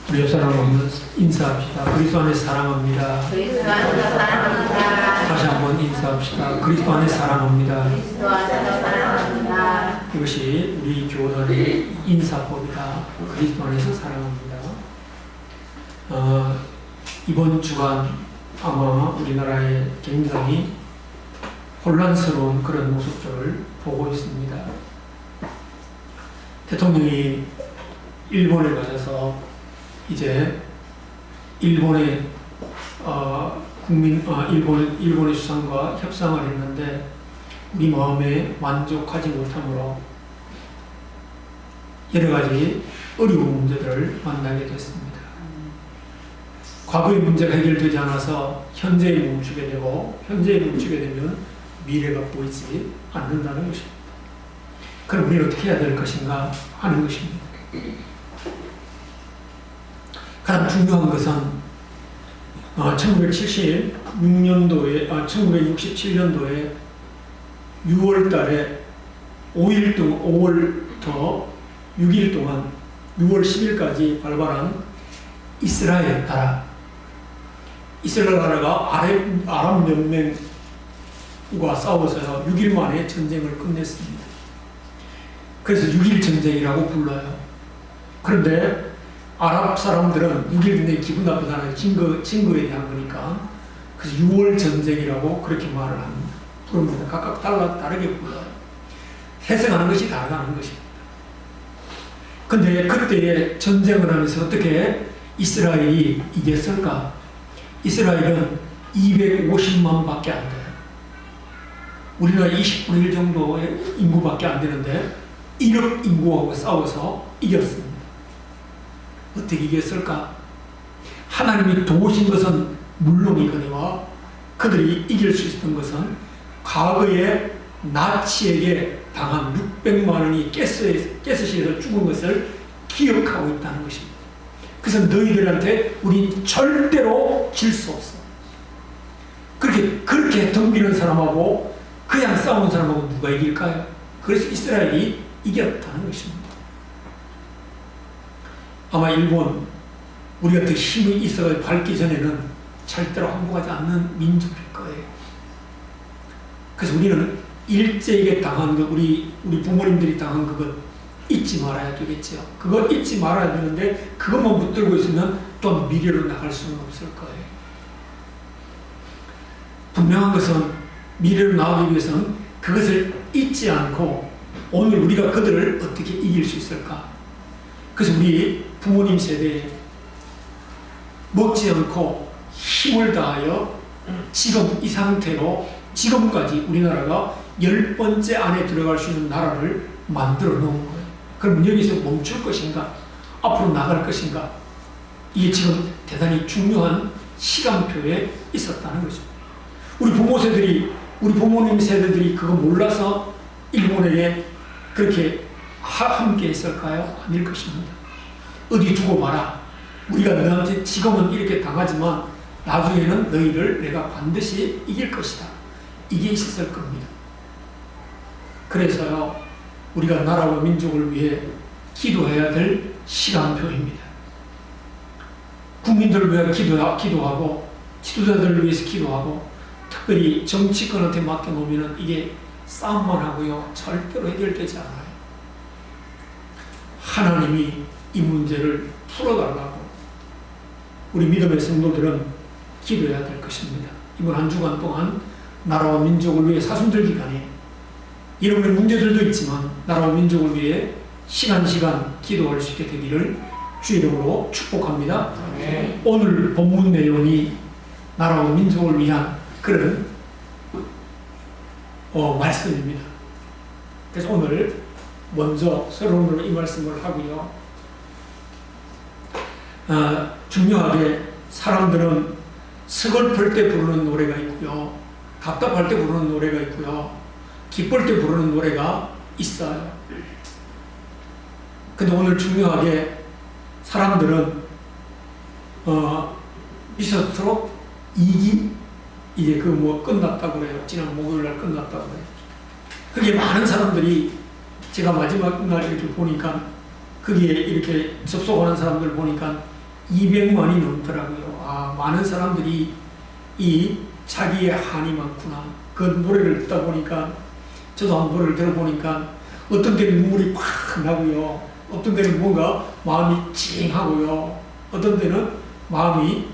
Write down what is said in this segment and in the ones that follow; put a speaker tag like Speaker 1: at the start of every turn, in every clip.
Speaker 1: 우리 옆 사람 한번 인사합시다. 그리스도 안에서 사랑합니다.
Speaker 2: 그리스도 안에서 사랑합니다.
Speaker 1: 다시 한번 인사합시다. 그리스도 안에서 사랑합니다.
Speaker 2: 그리스도 안에서 사랑합니다.
Speaker 1: 이것이 우리 교단의 인사법이다. 그리스도 안에서 사랑합니다. 이번 주간 아마 우리나라에 굉장히 혼란스러운 그런 모습들을 보고 있습니다. 대통령이 일본에 가셔서 이제 일본의 일본의 수상과 협상을 했는데 우리 마음에 만족하지 못하므로 여러 가지 어려운 문제들을 만나게 됐습니다. 과거의 문제가 해결되지 않아서 현재에 멈추게 되고 현재에 멈추게 되면 미래가 보이지 않는다는 것입니다. 그럼 우리는 어떻게 해야 될 것인가 하는 것입니다. 가장 중요한 것은 1967년도에 6월 달에 5월부터 6일 동안 6월 10일까지 발발한 이스라엘 나라가 아랍 연맹과 싸워서 6일 만에 전쟁을 끝냈습니다. 그래서 6일 전쟁이라고 불러요. 그런데 아랍 사람들은 6일 내에 기분 나쁘잖아요. 증거에 대한 거니까. 그래서 6월 전쟁이라고 그렇게 말을 합니다. 부릅니다. 각각 다르게 불러요. 해석하는 것이 다르다는 것입니다. 근데 그때에 전쟁을 하면서 어떻게 이스라엘이 이겼을까? 이스라엘은 250만 밖에 안 돼요. 우리나라 20분의 1 정도의 인구밖에 안 되는데 1억 인구하고 싸워서 이겼습니다. 어떻게 이겼을까? 하나님이 도우신 것은 물론이거니와 그들이 이길 수 있었던 것은 과거에 나치에게 당한 600만 원이 가스시에서 죽은 것을 기억하고 있다는 것입니다. 그래서 너희들한테 우린 절대로 질 수 없어. 그렇게 덤비는 사람하고 그냥 싸우는 사람하고 누가 이길까요? 그래서 이스라엘이 이겼다는 것입니다. 아마 일본, 우리가 더 힘이 있어서 밟기 전에는 절대로 항복하지 않는 민족일 거예요. 그래서 우리는 일제에게 당한 것, 우리 부모님들이 당한 그것 잊지 말아야 되겠죠. 그거 잊지 말아야 되는데 그것만 붙들고 있으면 또 미래로 나갈 수는 없을 거예요. 분명한 것은 미래로 나가기 위해서는 그것을 잊지 않고 오늘 우리가 그들을 어떻게 이길 수 있을까? 그래서 우리 부모님 세대에 먹지 않고 힘을 다하여 지금 이 상태로 지금까지 우리나라가 10번째 안에 들어갈 수 있는 나라를 만들어 놓은 거예요. 그럼 여기서 멈출 것인가? 앞으로 나갈 것인가? 이게 지금 대단히 중요한 시간표에 있었다는 거죠. 우리 부모님 세대들이 그거 몰라서 일본에게 그렇게 함께 했을까요? 아닐 것입니다. 어디 두고 봐라. 우리가 너한테 지금은 이렇게 당하지만 나중에는 너희를 내가 반드시 이길 것이다. 이게 있었을 겁니다. 그래서요, 우리가 나라와 민족을 위해 기도해야 될 시간표입니다. 국민들을 위해 기도하고 지도자들을 위해서 기도하고 특별히 정치권한테 맡겨놓으면 이게 싸움만 하고요, 절대로 해결되지 않아요. 하나님이 이 문제를 풀어달라고 우리 믿음의 성도들은 기도해야 될 것입니다. 이번 한 주간 동안 나라와 민족을 위해 사순절 기간에 여러분의 문제들도 있지만 나라와 민족을 위해 시간 기도할 수 있게 되기를 주 이름으로 축복합니다. 네. 오늘 본문 내용이 나라와 민족을 위한 그런 말씀입니다. 그래서 오늘 먼저 서론으로 이 말씀을 하고요. 중요하게 사람들은 서글플 때 부르는 노래가 있고요. 답답할 때 부르는 노래가 있고요. 기쁠 때 부르는 노래가 있어요. 근데 오늘 중요하게 사람들은 미스터트롯 2기 이게 끝났다고 그래요. 지난 목요일날 끝났다고 그래요. 그게 많은 사람들이 제가 마지막 날 이렇게 보니까 거기에 이렇게 접속하는 사람들 보니까 200만이 넘더라고요. 아, 많은 사람들이 이 자기의 한이 많구나. 그 노래를 듣다 보니까, 저도 한번 노래를 들어보니까 어떤 때는 눈물이 팍 나고요. 어떤 때는 뭔가 마음이 찡하고요. 어떤 때는 마음이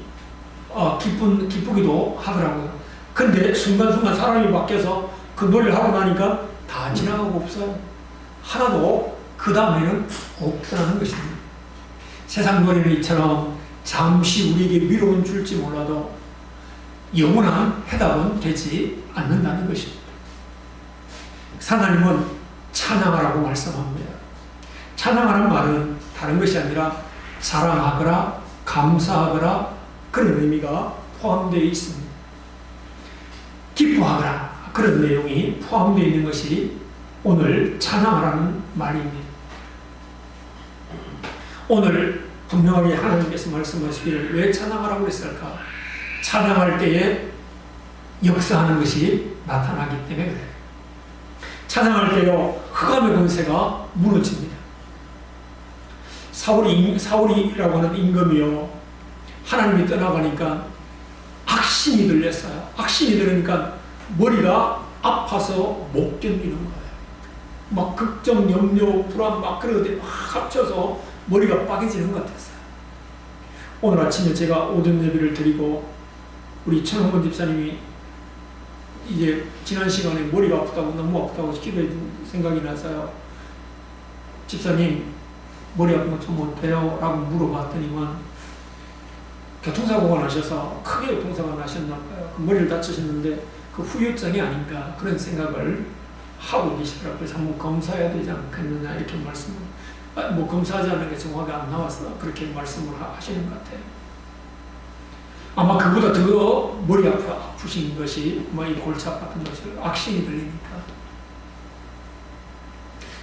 Speaker 1: 기쁘기도 하더라고요. 근데 순간순간 사람이 바뀌어서 그 노래를 하고 나니까 다 지나가고 없어요. 하나도 그 다음에는 없더라는 것입니다. 세상 노래는 이처럼 잠시 우리에게 위로는 줄지 몰라도 영원한 해답은 되지 않는다는 것입니다. 하나님은 찬양하라고 말씀합니다. 찬양하는 말은 다른 것이 아니라 사랑하거라, 감사하거라, 그런 의미가 포함되어 있습니다. 기뻐하거라, 그런 내용이 포함되어 있는 것이 오늘 찬양하라는 말입니다. 오늘 분명하게 하나님께서 말씀하시기를 왜 찬양하라고 했을까? 찬양할 때에 역사하는 것이 나타나기 때문에 그래요. 찬양할 때요, 흑암의 권세가 무너집니다. 사울이라고 하는 임금이요, 하나님이 떠나가니까 악신이 들렸어요. 악신이 들으니까 머리가 아파서 못 견디는 거예요. 막 걱정, 염려, 불안 막 그러더니 막 합쳐서 머리가 빠개지는 것 같았어요. 오늘 아침에 제가 오전 예배를 드리고 우리 천홍건 집사님이 이제 지난 시간에 머리가 아프다고, 너무 아프다고 기도해 준 생각이 나서요. 집사님, 머리 아픈 거 좀 어때요? 라고 물어봤더니만 교통사고가 나셔서, 크게 교통사고가 나셨나 봐요. 그 머리를 다치셨는데 그 후유증이 아닌가 그런 생각을 하고 계시더라고요. 그래서 한번 검사해야 되지 않겠느냐 이렇게 말씀을, 뭐 검사하지 않은 게 정확히 안 나와서 그렇게 말씀을 하시는 것 같아요. 아마 그보다 더 머리 아프신 것이 뭐 이 골치 아팠던 것이 악신이 들리니까.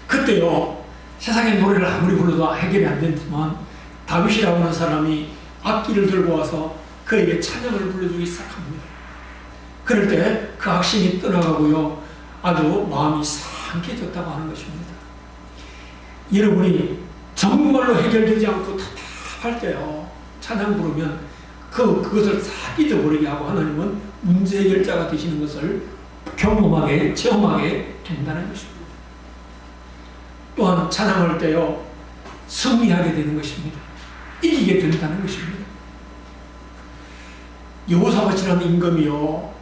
Speaker 1: 그때요, 세상의 노래를 아무리 불러도 해결이 안 됐지만 다윗이라고 하는 사람이 악기를 들고 와서 그에게 찬양을 불러주기 시작합니다. 그럴 때 그 악신이 떠나가고요, 아주 마음이 상쾌해졌다고 하는 것입니다. 여러분이 정말로 해결되지 않고 답답할 때요, 찬양 부르면 그것을 싹 잊어버리게 하고 하나님은 문제 해결자가 되시는 것을 경험하게, 체험하게 된다는 것입니다. 또한 찬양할 때요, 승리하게 되는 것입니다. 이기게 된다는 것입니다. 여호사밧이라는 임금이요,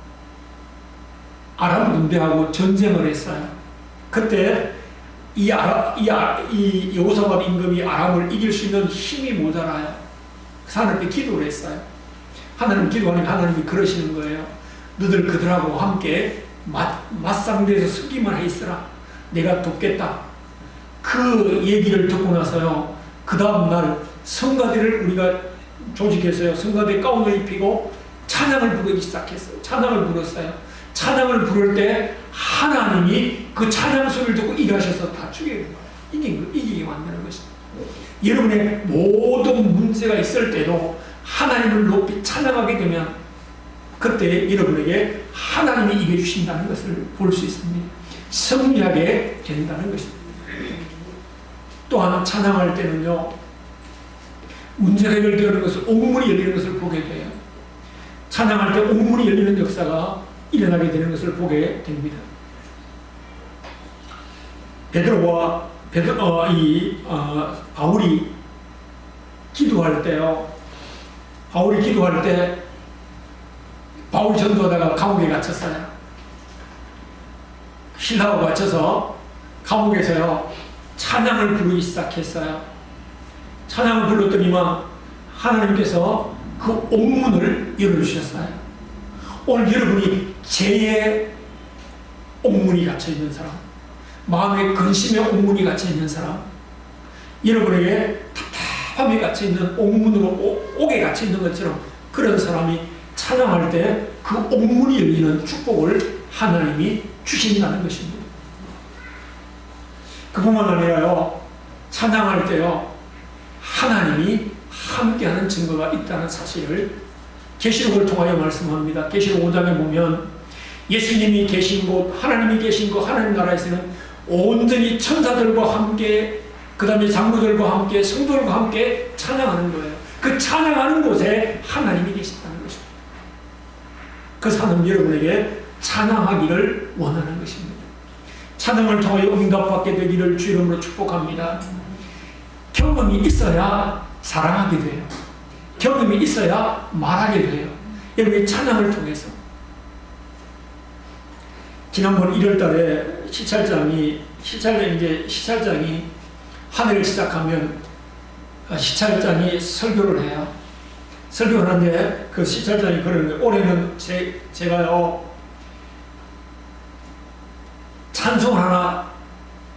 Speaker 1: 아람 군대하고 전쟁을 했어요. 그때 이 여호사밧 임금이 아람을 이길 수 있는 힘이 모자라요. 하나님께 기도를 했어요. 하나님 기도하니까 하나님이 그러시는 거예요. 너들 그들하고 함께 맞상대에서 서기만 해 있어라. 내가 돕겠다. 그 얘기를 듣고 나서요, 그 다음날 성가대를 우리가 조직해서요, 성가대 가운을 입히고 찬양을 부르기 시작했어요. 찬양을 불렀어요. 찬양을 부를 때 하나님이 그 찬양 소리를 듣고 일하셔서 다 죽이는 거예요. 이기게 만드는 것입니다. 여러분의 모든 문제가 있을 때도 하나님을 높이 찬양하게 되면 그때 여러분에게 하나님이 이겨주신다는 것을 볼 수 있습니다. 승리하게 된다는 것입니다. 또한 찬양할 때는요, 문제가 해결되는 것을, 옥문이 열리는 것을 보게 돼요. 찬양할 때 옥문이 열리는 역사가 일어나게 되는 것을 보게 됩니다. 바울이 기도할 때요, 바울이 전도하다가 감옥에 갇혔어요. 신라하고 갇혀서 감옥에서요, 찬양을 부르기 시작했어요. 찬양을 불렀더니만 하나님께서 그 옥문을 열어주셨어요. 오늘 여러분이 죄의 옥문이 갇혀있는 사람, 마음의 근심의 옥문이 갇혀있는 사람, 여러분에게 답답함이 갇혀있는 옥문으로 옥에 갇혀있는 것처럼 그런 사람이 찬양할 때 그 옥문이 열리는 축복을 하나님이 주신다는 것입니다. 그뿐만 아니라요, 찬양할 때요, 하나님이 함께하는 증거가 있다는 사실을 계시록을 통하여 말씀합니다. 계시록 5장에 보면 예수님이 계신 곳, 하나님이 계신 곳, 하나님 나라에서는 온전히 천사들과 함께, 그 다음에 장로들과 함께, 성도들과 함께 찬양하는 거예요. 그 찬양하는 곳에 하나님이 계신다는 것입니다. 그래서 하나님 여러분에게 찬양하기를 원하는 것입니다. 찬양을 통하여 응답받게 되기를 주 이름으로 축복합니다. 경험이 있어야 사랑하게 돼요. 경험이 있어야 말하게 돼요. 여러분의 찬양을 통해서. 지난번 1월달에 시찰장이 한 해를 시작하면 시찰장이 설교를 해요. 설교를 하는데 그 시찰장이 그러는데 올해는 제가요 찬송을 하나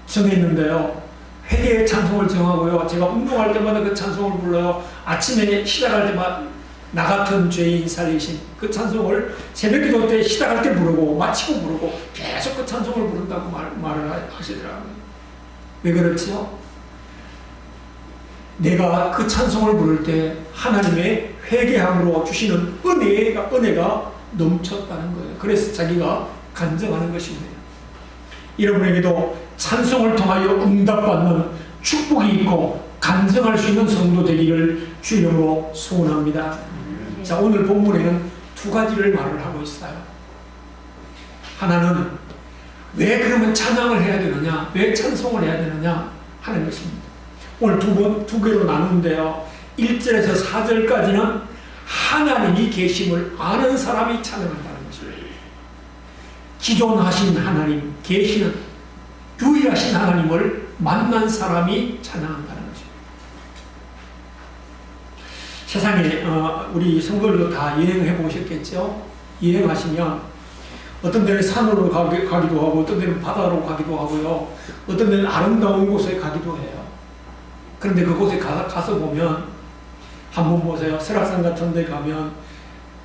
Speaker 1: 정했는데요. 회개의 찬송을 정하고요. 제가 운동할 때마다 그 찬송을 불러요. 아침에 시작할 때마다 나 같은 죄인 살리신 그 찬송을 새벽기도 때 시작할 때 부르고 마치고 부르고 계속 그 찬송을 부른다고 말을 하시더라고요. 왜 그렇지요? 내가 그 찬송을 부를 때 하나님의 회개함으로 주시는 은혜가 넘쳤다는 거예요. 그래서 자기가 간증하는 것입니다. 여러분에게도 찬송을 통하여 응답받는 축복이 있고 간증할 수 있는 성도 되기를 주 이름으로 소원합니다. 자, 오늘 본문에는 두 가지를 말을 하고 있어요. 하나는 왜 그러면 찬양을 해야 되느냐, 왜 찬송을 해야 되느냐 하는 것입니다. 오늘 두 개로 나누는데요. 1절에서 4절까지는 하나님이 계심을 아는 사람이 찬양한다는 것입니다. 기존하신 하나님, 계시는 유일하신 하나님을 만난 사람이 찬양한다는 것입니다. 세상에 우리 성도들도 다 여행해 보셨겠죠? 여행하시면 어떤 데는 산으로 가기도 하고 어떤 데는 바다로 가기도 하고요. 어떤 데는 아름다운 곳에 가기도 해요. 그런데 그곳에 가서 보면 한번 보세요. 설악산 같은 데 가면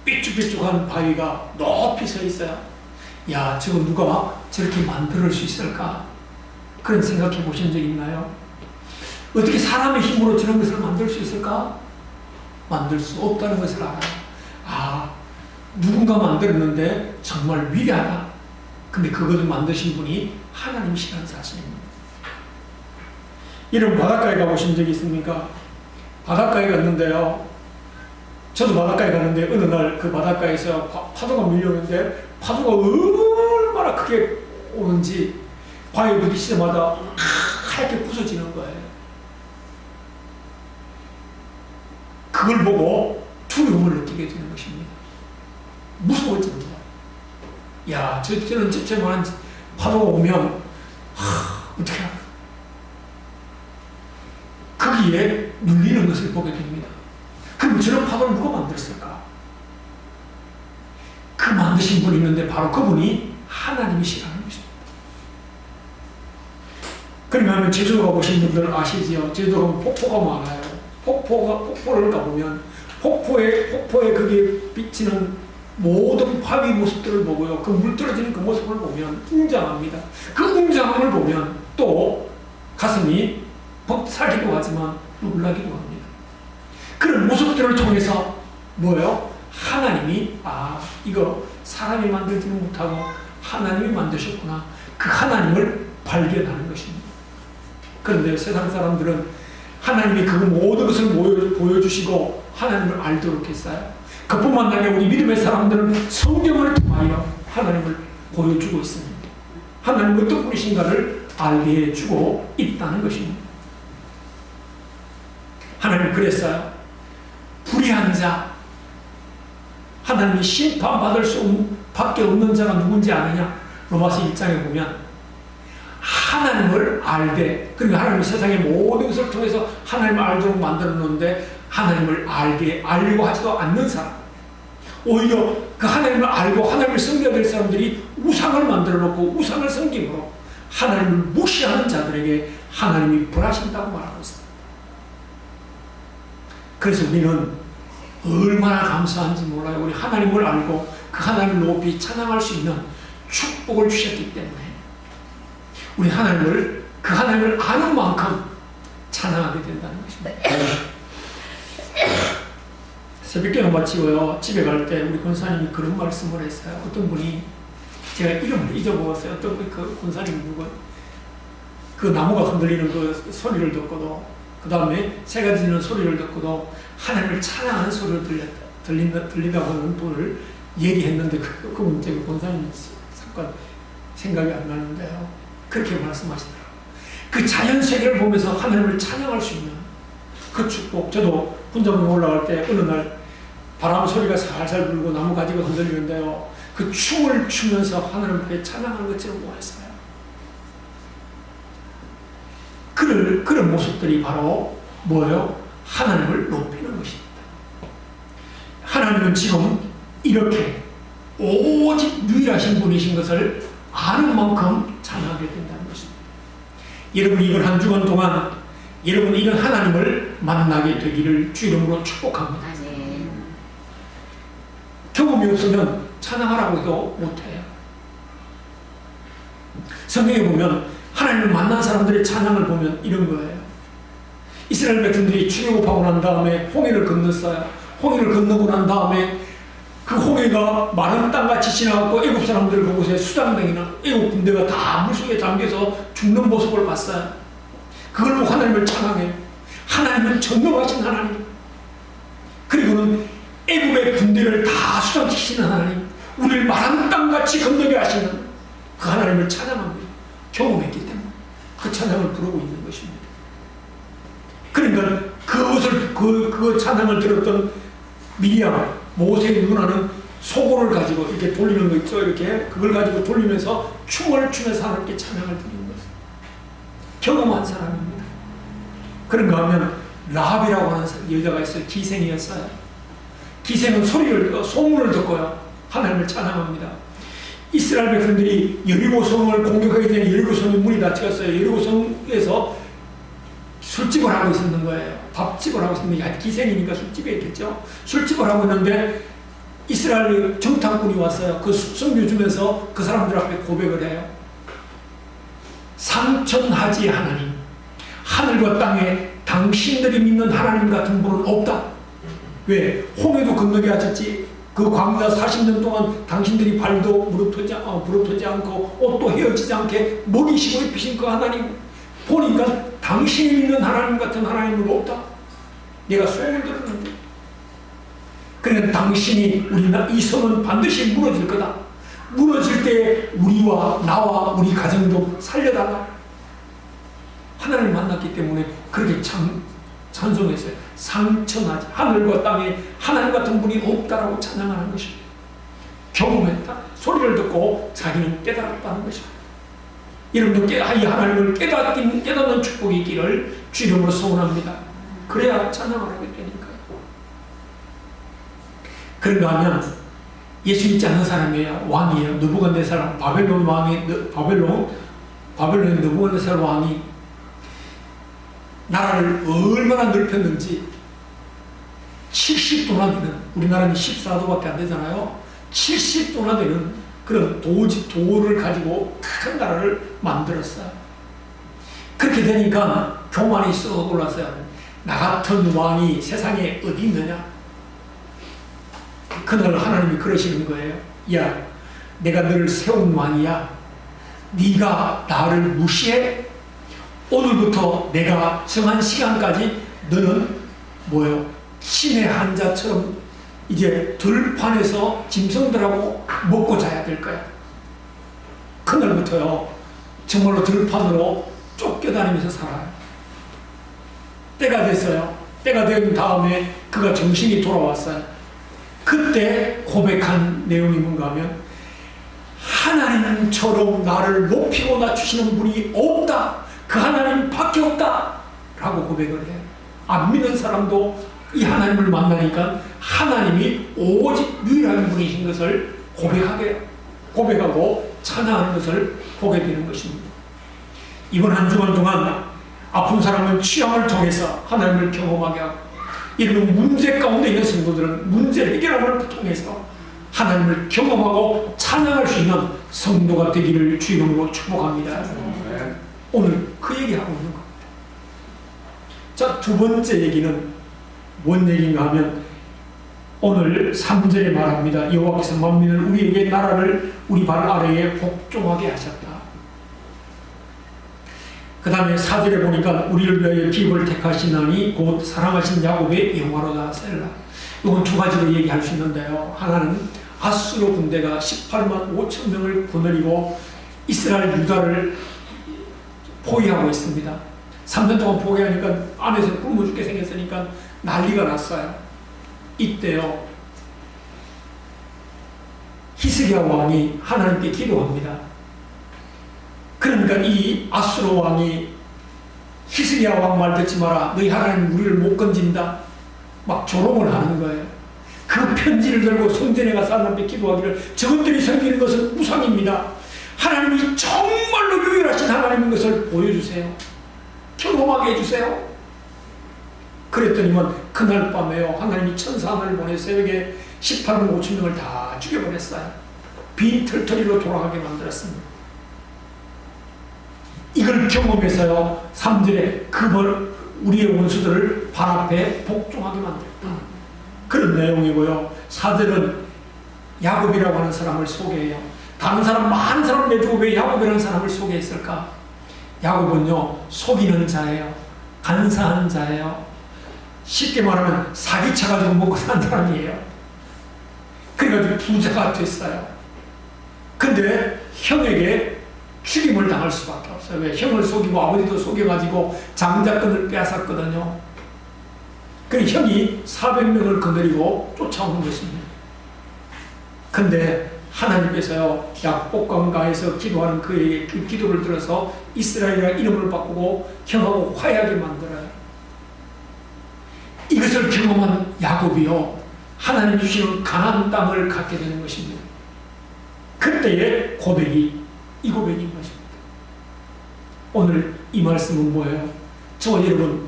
Speaker 1: 삐쭉삐쭉한 바위가 높이 서 있어요. 야, 저거 누가 저렇게 만들 수 있을까? 그런 생각해 보신 적 있나요? 어떻게 사람의 힘으로 저런 것을 만들 수 있을까? 만들 수 없다는 것을 알아요. 아, 누군가 만들었는데 정말 위대하다. 근데 그것을 만드신 분이 하나님이시라는 사실입니다. 이런 바닷가에 가보신 적이 있습니까? 바닷가에 갔는데요. 저도 바닷가에 갔는데 어느 날 그 바닷가에서 파도가 밀려오는데 파도가 얼마나 크게 오는지 바위에 부딪힐 때마다 하얗게 부서지는 거예요. 그걸 보고 두려움을 느끼게 되는 것입니다. 무서워지는 거예요. 야, 저는 집채만한 파도가 오면 어떻게 할까? 거기에 눌리는 것을 보게 됩니다. 그럼 저런 파도를 누가 만들었을까? 그 만드신 분이 있는데 바로 그분이 하나님이시라는 것입니다. 그러면 제주도 가보신 분들 아시지요? 제주도 가면 폭포가 많아요. 폭포를 가보면 폭포에 거기에 비치는 모든 바위 모습들을 보고요. 그 물 떨어지는 그 모습을 보면 웅장합니다. 그 웅장함을 보면 또 가슴이 벅차기도 하지만 놀라기도 합니다. 그런 모습들을 통해서 뭐예요? 하나님이 이거 사람이 만들지는 못하고 하나님이 만드셨구나. 그 하나님을 발견하는 것입니다. 그런데 세상 사람들은 하나님이 그 모든 것을 보여주시고 하나님을 알도록 했어요. 그뿐만 아니라 우리 믿음의 사람들은 성경을 통하여 하나님을 보여주고 있습니다. 하나님 어떤 분이신가를 알게 해주고 있다는 것입니다. 하나님 그랬어요. 불의한 자, 하나님이 심판받을 수밖에 없는 자가 누군지 아느냐? 로마서 1장에 보면 하나님을 알되, 그러니까 하나님이 세상의 모든 것을 통해서 하나님을 알도록 만들었는데 하나님을 알려고 하지도 않는 사람, 오히려 그 하나님을 알고 하나님을 섬겨야 될 사람들이 우상을 만들어 놓고 우상을 섬김으로 하나님을 무시하는 자들에게 하나님이 벌하신다고 말하고 있습니다. 그래서 우리는 얼마나 감사한지 몰라요. 우리 하나님을 알고 그 하나님을 높이 찬양할 수 있는 축복을 주셨기 때문에 우리 그 하나님을 아는 만큼 찬양하게 된다는 것입니다. 새벽기도 마치고요. 집에 갈 때 우리 권사님이 그런 말씀을 했어요. 어떤 분이, 제가 이름을 잊어먹었어요. 어떤 분이 그 권사님이 누구, 그 나무가 흔들리는 그 소리를 듣고도 그 다음에 새가 짖는 소리를 듣고도 하나님을 찬양하는 소리를 들린다고 하는 분을 얘기했는데 그 문제가 권사님 사건 생각이 안 나는데요. 그렇게 말씀하시더라고요. 그 자연 세계를 보면서 하나님을 찬양할 수 있는 그 축복. 저도 혼자만 올라갈 때 어느 날 바람 소리가 살살 불고 나무 가지가 흔들리는데요. 그 춤을 추면서 하나님 앞에 찬양하는 것처럼 보였어요. 그런 모습들이 바로 뭐예요? 하나님을 높이는 것입니다. 하나님은 지금 이렇게 오직 유일하신 분이신 것을 아는 만큼 찬양하게 된다는 것입니다. 여러분 이번 한 주간 동안 여러분 이런 하나님을 만나게 되기를 주 이름으로 축복합니다. 경험이 없으면 찬양하라고 해도 못해요. 성경에 보면 하나님을 만난 사람들의 찬양을 보면 이런 거예요. 이스라엘 백성들이 출애굽하고 난 다음에 홍해를 건넜어요. 홍해를 건너고 난 다음에 그 홍해가 마른 땅같이 지나갔고 애굽 사람들 그곳에 수장병이나 애굽 군대가 다 물속에 잠겨서 죽는 모습을 봤어요. 그걸로 하나님을 찬양해요. 하나님은 전능하신 하나님. 그리고는 애굽의 군대를 다 수장시키는 하나님, 우리를 마른 땅같이 건너게 하시는 그 하나님을 찬양합니다. 경험했기 때문에 그 찬양을 부르고 있는 것입니다. 그러니까 그 찬양을 들었던 미리암, 모세의 누나는 소고를 가지고 이렇게 돌리는 거 있죠. 이렇게 그걸 가지고 돌리면서 춤을 추면서 하나님께 찬양을 드리는 것을 경험한 사람입니다. 그런가 하면 라합이라고 하는 여자가 있어요. 기생이었어요. 기생은 소문을 듣고요. 하나님을 찬양합니다. 이스라엘 백성들이 여리고성을 공격하기 전에 여리고성의 문이 닫혔어요. 여리고성에서 술집을 하고 있었는 거예요. 밥집을 하고 있었는데 기생이니까 술집에 있겠죠. 술집을 하고 있는데 이스라엘 정탐꾼이 왔어요. 그 성교 주면서 그 사람들 앞에 고백을 해요. 상천하지 하나님, 하늘과 땅에 당신들이 믿는 하나님 같은 분은 없다. 왜? 홍해도 건너게 하셨지. 그 광야 40년 동안 당신들이 발도 부릅뜨지 않고 옷도 헤어지지 않게 먹이시고 입히신 그 하나님 보니까 당신이 믿는 하나님 같은 하나님은 없다. 내가 소문을 들었는데. 그러니까 당신이 이 성은 반드시 무너질 거다. 무너질 때 우리와 나와 우리 가정도 살려달라. 하나님을 만났기 때문에 그렇게 찬송했어요. 상천하지 하늘과 땅에 하나님 같은 분이 없다라고 찬양하는 것입니다. 경험했다. 소리를 듣고 자기는 깨달았다는 것입니다. 여러분도 이 하나님을 깨닫는 축복이 있기를 주 이름으로 소원합니다. 그래야 찬양을 하게 되니까요. 그런가 하면 예수 믿지 않는 사람이에요. 왕이에요. 느부갓네살 바벨론 왕이 바벨론의 느부갓네살 왕이 나라를 얼마나 넓혔는지 70도나 되는, 우리나라는 14도밖에 안 되잖아요. 70도나 되는 그런 돌을 가지고 큰 나라를 만들었어요. 그렇게 되니까 교만이 썩 올랐어요. 나 같은 왕이 세상에 어디 있느냐? 그날 하나님이 그러시는 거예요. 야, 내가 너를 세운 왕이야. 네가 나를 무시해? 오늘부터 내가 정한 시간까지 너는 신의 한 자처럼 이제 들판에서 짐승들하고 먹고 자야 될 거야. 그날부터요, 정말로 들판으로 쫓겨다니면서 살아요. 때가 됐어요. 때가 된 다음에 그가 정신이 돌아왔어요. 그때 고백한 내용이 뭔가 하면 하나님처럼 나를 높이고 낮추시는 분이 없다. 그 하나님 밖에 없다. 라고 고백을 해요. 안 믿는 사람도 이 하나님을 만나니까 하나님이 오직 유일한 분이신 것을 고백하고 찬양하는 것을 보게 되는 것입니다. 이번 한 주간 동안 아픈 사람은 취함을 통해서 하나님을 경험하게 하고, 이런 문제 가운데 있는 성도들은 문제 해결함을 통해서 하나님을 경험하고 찬양할 수 있는 성도가 되기를 주 이름으로 축복합니다. 오늘 그 얘기하고 있는 겁니다. 자, 두 번째 얘기는 뭔 얘기인가 하면 오늘 3절에 말합니다. 여호와께서 만민을 우리에게 나라를 우리 발 아래에 복종하게 하셨다. 그 다음에 4절에 보니까 우리를 위하여 기업을 택하시나니 곧 사랑하신 야곱의 영화로다 셀라. 이건 두 가지로 얘기할 수 있는데요. 하나는 아수르 군대가 18만 5천 명을 거느리고 이스라엘 유다를 포위하고 있습니다. 3년 동안 포위하니까 안에서 굶어 죽게 생겼으니까 난리가 났어요. 이때요 히스기야 왕이 하나님께 기도합니다. 그러니까 이 아수르 왕이 히스기야 왕 말 듣지 마라. 너희 하나님 우리를 못 건진다. 막 조롱을 하는 거예요. 그 편지를 들고 성전에 가서 하나님께 기도하기를 저것들이 섬기는 것은 우상입니다. 하나님이 정말로 유일하신 하나님인 것을 보여주세요. 경험하게 해주세요. 그랬더니만 그날 밤에요 하나님이 천사 하나를 보내 새벽에 18만 5천 명을 다 죽여버렸어요. 빈털터리로 돌아가게 만들었습니다. 이걸 경험해서요 3절에 우리의 원수들을 발 앞에 복종하게 만들었다. 그런 내용이고요. 4절은 야곱이라고 하는 사람을 소개해요. 다른 사람 많은 사람을 내주고 왜 야곱이라는 사람을 소개했을까? 야곱은요 속이는 자예요. 간사한 자예요. 쉽게 말하면 사기쳐가지고 먹고 산 사람이에요. 그래가지고 부자가 됐어요. 근데 형에게 죽임을 당할 수밖에 없어요. 왜? 형을 속이고 아버지도 속여가지고 장자권을 빼앗았거든요. 그래서 형이 400명을 거느리고 쫓아오는 것입니다. 근데 하나님께서요 약복강가에서 기도하는 그에게 그 기도를 들어서 이스라엘이라는 이름을 바꾸고 형하고 화해하게 만들어요. 이것을 경험한 야곱이요 하나님 주시는 가나안 땅을 갖게 되는 것입니다. 그때의 고백이 이 고백인 것입니다. 오늘 이 말씀은 뭐예요? 저와 여러분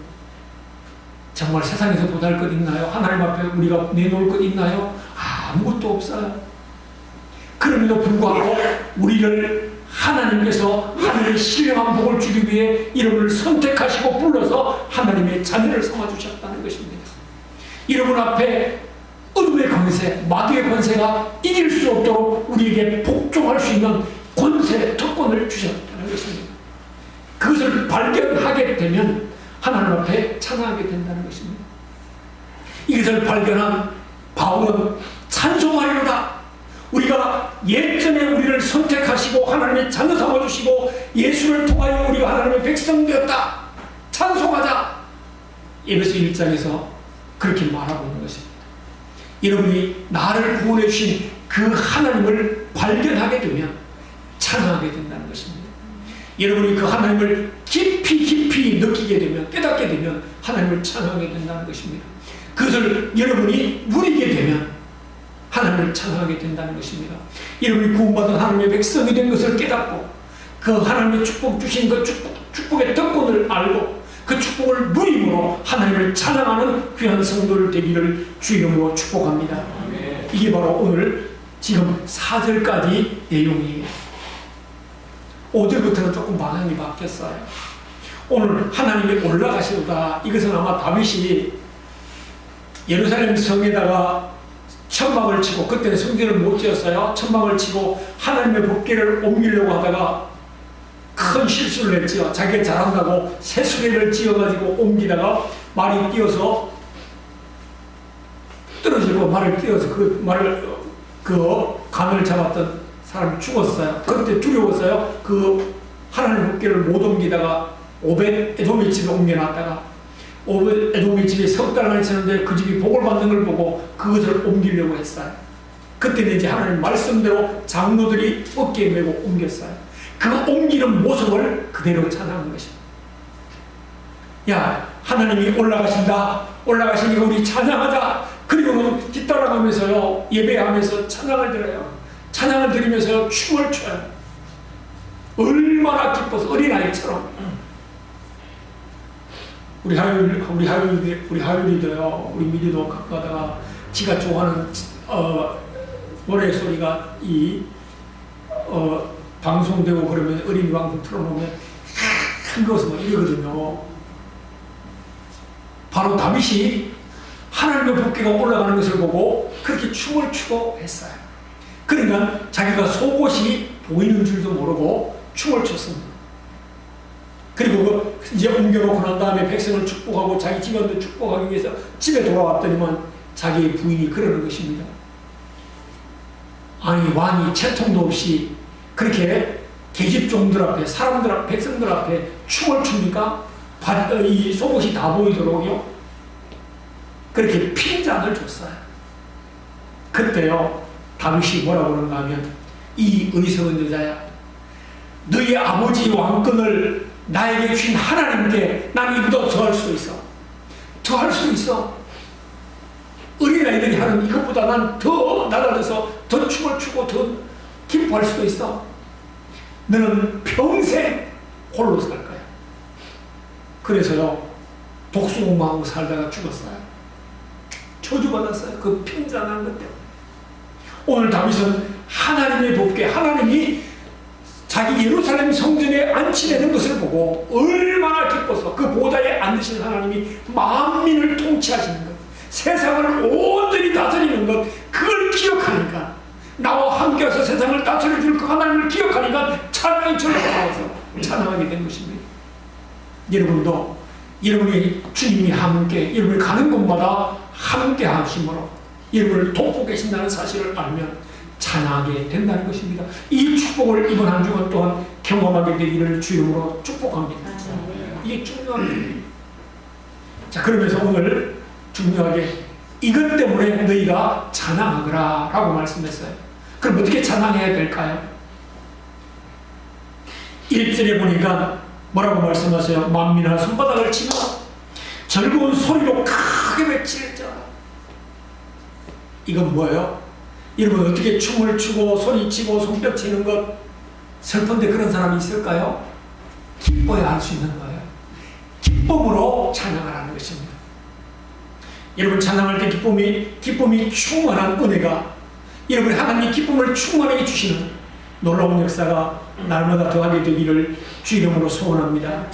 Speaker 1: 정말 세상에서 보잘 것 있나요? 하나님 앞에 우리가 내놓을 것 있나요? 아무것도 없어요. 그럼에도 불구하고 우리를 하나님께서 하늘의 신령한 복을 주기 위해 이름을 선택하시고 불러서 하나님의 자녀를 삼아주셨다는 것입니다. 여러분 앞에 어둠의 권세, 마귀의 권세가 이길 수 없도록 우리에게 복종할 수 있는 권세, 특권을 주셨다는 것입니다. 그것을 발견하게 되면 하나님 앞에 찬양하게 된다는 것입니다. 이것을 발견한 바울은 찬송하리로다. 우리가 예전에 우리를 선택하시고 하나님의 자녀 삼아주시고 예수를 통하여 우리가 하나님의 백성 되었다. 찬송하자. 에베소 1장에서 그렇게 말하고 있는 것입니다. 여러분이 나를 구원해 주신 그 하나님을 발견하게 되면 찬양하게 된다는 것입니다. 여러분이 그 하나님을 깊이 느끼게 되면 깨닫게 되면 하나님을 찬양하게 된다는 것입니다. 그것을 여러분이 누리게 되면 하나님을 찬양하게 된다는 것입니다. 여러분이 구원받은 하나님의 백성이 된 것을 깨닫고 그 하나님의 축복 주신 그 축복의 특권을 알고 그 축복을 누림으로 하나님을 찬양하는 귀한 성도를 되기를 주의 이름으로 축복합니다. 이게 바로 오늘 지금 4절까지 내용이에요. 5절부터는 조금 방향이 바뀌었어요. 오늘 하나님이 올라가시도다. 이것은 아마 다윗이 예루살렘 성에다가 천막을 치고, 그때는 성전을 못 지었어요. 천막을 치고 하나님의 법궤를 옮기려고 하다가 큰 실수를 했지요. 자기가 잘한다고 새수레를 지어가지고 옮기다가 말이 뛰어서 떨어지고 말을 뛰어서 그 간을 잡았던 사람이 죽었어요. 그때 두려웠어요. 그 하나님의 법궤를 못 옮기다가 오벳 에돔의 집에 옮겨놨다가 오벳 에돔의 집에 석 달을 있었는데 그 집이 복을 받는 걸 보고 그것을 옮기려고 했어요. 그때는 이제 하나님 말씀대로 장로들이 어깨에 메고 옮겼어요. 그 옮기는 모습을 그대로 찬양하는 것입니다. 야, 하나님이 올라가신다. 올라가시니까 우리 찬양하자. 그리고는 뒤따라가면서요 예배하면서 찬양을 드려요. 찬양을 드리면서요 춤을 춰요. 얼마나 기뻐서 어린아이처럼. 우리 하율이도요, 우리 미리도 갖고 가다가 지가 좋아하는 노래 소리가 방송되고 그러면 어린이 방송 틀어놓으면 한것은 막 이러거든요. 바로 다윗이 하나님의 법궤가 올라가는 것을 보고 그렇게 춤을 추고 했어요. 그러니까 자기가 속옷이 보이는 줄도 모르고 춤을 췄습니다. 그리고 이제 옮겨놓고 난 다음에 백성을 축복하고 자기 집안도 축복하기 위해서 집에 돌아왔더니만 자기의 부인이 그러는 것입니다. 아니 왕이 채통도 없이 그렇게 계집종들 앞에 사람들 앞에 백성들 앞에 춤을 춥니까? 이 속옷이 다 보이도록요. 그렇게 핀잔을 줬어요. 그때요 다윗이 뭐라고 그러는가 하면 이 어리석은 여자야, 너희 아버지 왕권을 나에게 주신 하나님께 난 이보다 더할 수도 있어. 더할 수도 있어. 어린아이들이 하는 이것보다 난 더 나아가서 더 춤을 추고 더 기뻐할 수도 있어. 너는 평생 홀로 살 거야. 그래서요 독수공방하고 살다가 죽었어요. 저주받았어요. 그 핀잔한 것 때문에. 오늘 다윗은 하나님의 법궤, 하나님이 자기 예루살렘 성전에 앉히려는 것을 보고 얼마나 기뻐서 그 보좌에 앉으신 하나님이 만민을 통치하시는 것, 세상을 온전히 다스리는 것, 그걸 기억하니까, 나와 함께해서 세상을 다스려 줄 그 하나님을 기억하니까 찬양이 절로 나와서 찬양하게 된 것입니다. 여러분도 여러분이 주님이 함께, 여러분이 가는 곳마다 함께 하심으로 여러분을 돕고 계신다는 사실을 알면 찬양하게 된다는 것입니다. 이 축복을 이번 한 주간 또한 경험하게 되기를 주님으로 축복합니다. 이게 중요한 일입니다. 자, 그러면서 오늘 중요하게 이것 때문에 너희가 찬양하거라 라고 말씀했어요. 그럼 어떻게 찬양해야 될까요? 1절에 보니까 뭐라고 말씀하세요? 만민아 손바닥을 치며 즐거운 소리로 크게 외칠지어다. 이건 뭐예요? 여러분 어떻게 춤을 추고 소리치고 손뼉 치는 것 슬픈데 그런 사람이 있을까요? 기뻐야 할 수 있는 거예요. 기쁨으로 찬양을 하는 것입니다. 여러분 찬양할 때 기쁨이 충만한 은혜가 여러분 하나님이 기쁨을 충만하게 주시는 놀라운 역사가 날마다 더하게 되기를 주 이름으로 소원합니다.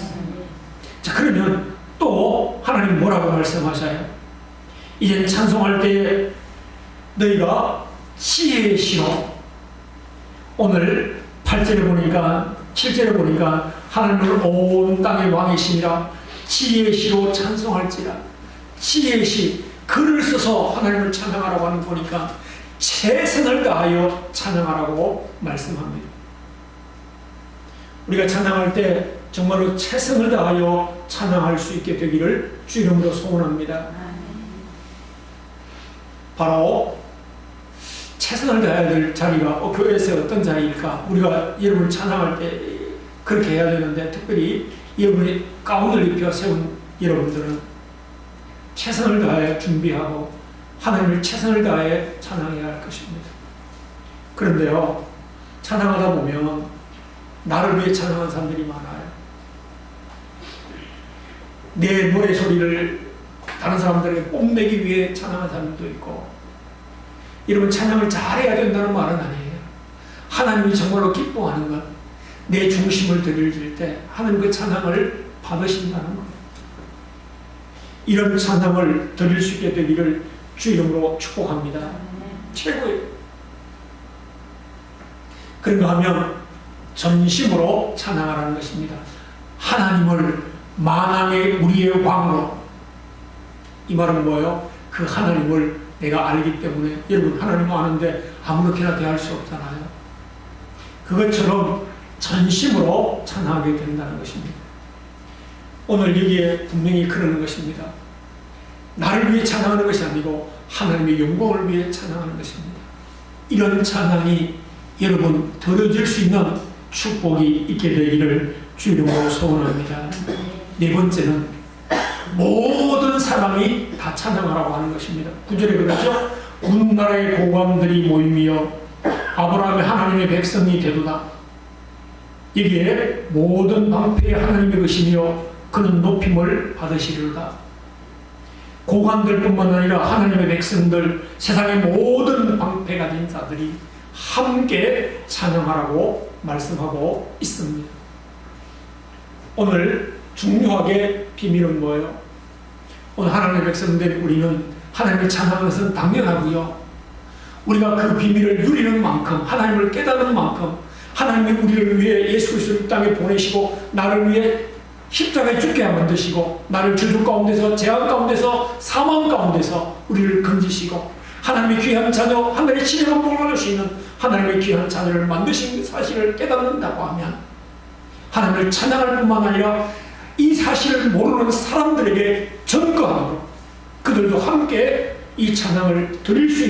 Speaker 1: 자, 그러면 또 하나님 뭐라고 말씀하셔요? 이젠 찬송할 때 너희가 지혜의 시로, 오늘 8절에 보니까 7절에 보니까 하나님을 온 땅의 왕이시니라 지혜의 시로 찬송할지라. 지혜의 시, 글을 써서 하나님을 찬양하라고 하는 거니까 최선을 다하여 찬양하라고 말씀합니다. 우리가 찬양할 때 정말로 최선을 다하여 찬양할 수 있게 되기를 주 이름으로 소원합니다. 바로 최선을 다해야 될 자리가 교회에서 어떤 자리일까? 우리가 여러분을 찬양할 때 그렇게 해야 되는데, 특별히 여러분이 가운을 입혀 세운 여러분들은 최선을 다해 준비하고 하나님을 최선을 다해 찬양해야 할 것입니다. 그런데요, 찬양하다 보면 나를 위해 찬양하는 사람들이 많아요. 내 노래소리를 다른 사람들에게 뽐내기 위해 찬양하는 사람들도 있고, 여러분 찬양을 잘해야 된다는 말은 아니에요. 하나님이 정말로 기뻐하는 것, 내 중심을 드릴 때 하나님 그 찬양을 받으신다는 것, 이런 찬양을 드릴 수 있게 되기를 주 이름으로 축복합니다. 최고예요. 그런가 하면 전심으로 찬양하라는 것입니다. 하나님을 만왕의 우리의 왕으로. 이 말은 뭐예요? 그 하나님을 내가 알기 때문에. 여러분 하나님 아는데 아무렇게나 대할 수 없잖아요. 그것처럼 전심으로 찬양하게 된다는 것입니다. 오늘 여기에 분명히 그러는 것입니다. 나를 위해 찬양하는 것이 아니고 하나님의 영광을 위해 찬양하는 것입니다. 이런 찬양이 여러분 드려질 수 있는 축복이 있게 되기를 주 이름으로 소원합니다. 네 번째는 모든 사람이 다 찬양하라고 하는 것입니다. 9절에 그러죠. 온 나라의 고관들이 모임이여 아브라함의 하나님의 백성이 되도다. 여기에 모든 방패의 하나님의 것이며 그는 높임을 받으시리로다. 고관들 뿐만 아니라 하나님의 백성들, 세상의 모든 방패 가진 자들이 함께 찬양하라고 말씀하고 있습니다. 오늘 중요하게 비밀은 뭐예요? 오늘 하나님의 백성된 우리는 하나님을 찬양하는 것은 당연하고요. 우리가 그 비밀을 누리는 만큼, 하나님을 깨닫는 만큼, 하나님이 우리를 위해 예수 그리스도를 땅에 보내시고 나를 위해 십자가에 죽게 만드시고 나를 저주 가운데서 재앙 가운데서 사망 가운데서 우리를 건지시고 하나님의 귀한 자녀 하늘의 신령한 복을 받을 수 있는 하나님의 귀한 자녀를 만드신 사실을 깨닫는다고 하면 하나님을 찬양할 뿐만 아니라 이 사실을 모르는 사람들에게 전거함으로 그들도 함께 이 찬양을 드릴 수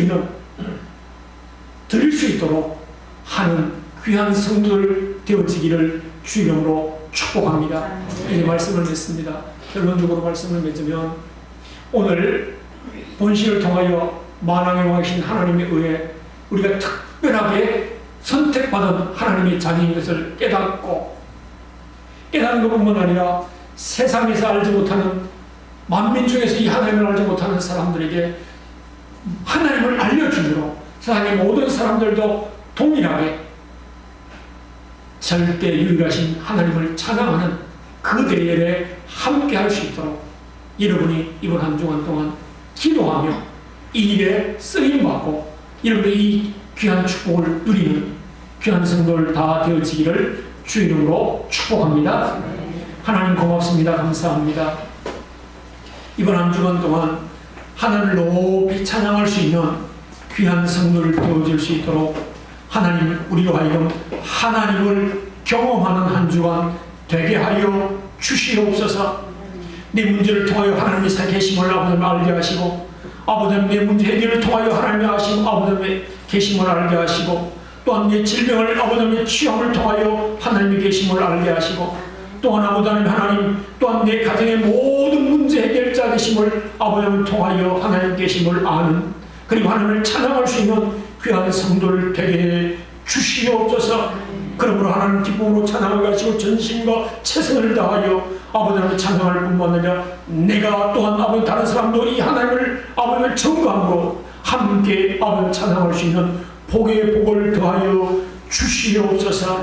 Speaker 1: 있도록 하는 귀한 성도들 되어지기를 주 이름으로 축복합니다. 이제 말씀을 맺습니다. 결론적으로 말씀을 맺으면 오늘 본시를 통하여 만왕의 왕이신 하나님에 의해 우리가 특별하게 선택받은 하나님의 자녀인 것을 깨닫는 것뿐만 아니라 세상에서 알지 못하는 만민 중에서 이 하나님을 알지 못하는 사람들에게 하나님을 알려주므로 세상의 모든 사람들도 동일하게 절대 유일하신 하나님을 찬양하는 그 대열에 함께 할 수 있도록 여러분이 이번 한 주간 동안 기도하며 이 일에 쓰임받고 여러분의 이 귀한 축복을 누리는 귀한 성도들 다 되어지기를 주 이름으로 축복합니다. 하나님 고맙습니다. 감사합니다. 이번 한 주간 동안 하나님을 높이 찬양할 수 있는 귀한 성도를 되어질 수 있도록 하나님 우리로 하여금 하나님을 경험하는 한 주간 되게 하여 주시옵소서. 내 문제를 통하여 하나님의 살계심을 아버지 알게 하시고 아버지 내 문제 해결을 통하여 하나님의 아시고 아버지의 계심을 알게 하시고 또한 내 질병을 아버지의 취함을 통하여 하나님의 계심을 알게 하시고 또한 아버지 하나님 또한 내 가정의 모든 문제 해결자 되심을 아버지를 통하여 하나님 계심을 아는 그리고 하나님을 찬양할 수 있는 귀한 성도를 되게 해 주시옵소서. 그러므로 하나님 기쁨으로 찬양하게 하시고 전심과 최선을 다하여 아버지를 찬양할 뿐만 아니라 내가 또한 아버지 다른 사람도 이 하나님을 아버지를 증거함으로 함께 아버지를 찬양할 수 있는 복의 복을 더하여 주시옵소서.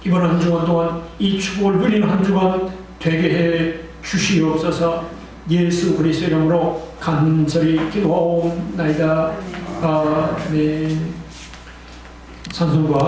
Speaker 1: 이번 한 주간 동안 이 축복을 누리는 한 주간 되게 해 주시옵소서. 예수 그리스도의 이름으로 간절히 기도하옵나이다. 아멘. 찬송과